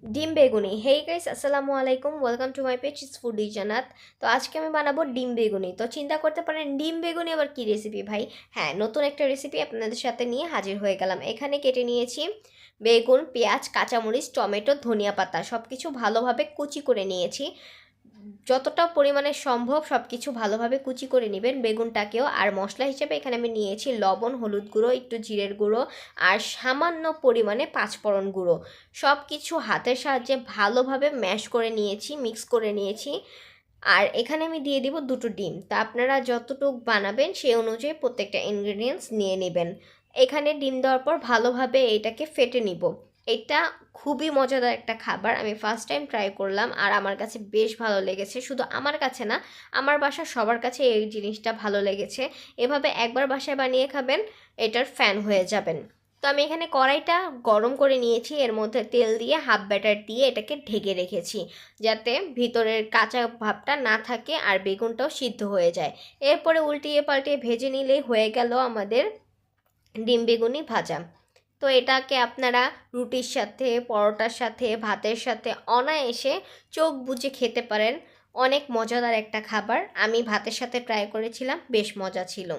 ডিম বেগুনি। Hey guys, আসসালামু আলাইকুম, welcome to my page it's foodie জান্নাত। তো আজকে আমি বানাবো ডিম বেগুনি। তো চিন্তা করতে পারেন ডিম বেগুনি আবার কি রেসিপি ভাই? হ্যাঁ, নতুন একটা রেসিপি আপনাদের সাথে নিয়ে হাজির হয়ে গেলাম। এখানে কেটে নিয়েছি বেগুন, পেঁয়াজ, কাঁচামরিচ, টমেটো, ধনিয়া পাতা, সব কিছু ভালোভাবে কুচি করে নিয়েছি। যতটা পরিমাণে সম্ভব সব কিছু ভালোভাবে কুচি করে নেবেন বেগুনটাকেও। আর মশলা হিসেবে এখানে আমি নিয়েছি লবণ, হলুদ গুঁড়ো, একটু জিরের গুঁড়ো আর সামান্য পরিমাণে পাঁচফোড়ন গুঁড়ো। সব কিছু হাতের সাহায্যে ভালোভাবে ম্যাশ করে নিয়েছি, মিক্স করে নিয়েছি। আর এখানে আমি দিয়ে দিব দুটো ডিম। তা আপনারা যতটুকু বানাবেন সেই অনুযায়ী প্রত্যেকটা ইনগ্রেডিয়েন্টস নিয়ে নেবেন। এখানে ডিম দেওয়ার পর ভালোভাবে এটাকে ফেটে নিব। এটা খুবই মজাদার একটা খাবার। আমি ফার্স্ট টাইম ট্রাই করলাম আর আমার কাছে বেশ ভালো লেগেছে। শুধু আমার কাছে না, আমার বাসার সবার কাছে এই জিনিসটা ভালো লেগেছে। এভাবে একবার বাসায় বানিয়ে খাবেন, এটার ফ্যান হয়ে যাবেন। তো আমি এখানে কড়াইটা গরম করে নিয়েছি, এর মধ্যে তেল দিয়ে হাফ ব্যাটার দিয়ে এটাকে ঢেকে রেখেছি, যাতে ভিতরের কাঁচা ভাবটা না থাকে আর বেগুনটাও সিদ্ধ হয়ে যায়। এরপরে উল্টিয়ে পাল্টিয়ে ভেজে নিলেই হয়ে গেল আমাদের ডিম বেগুনি ভাজা। তো এটাকে আপনারা রুটির সাথে, পরোটার সাথে, ভাতের সাথে অনায়াসে চোখ বুজে খেতে পারেন। অনেক মজাদার একটা খাবার। আমি ভাতের সাথে ট্রাই করেছিলাম, বেশ মজা ছিল।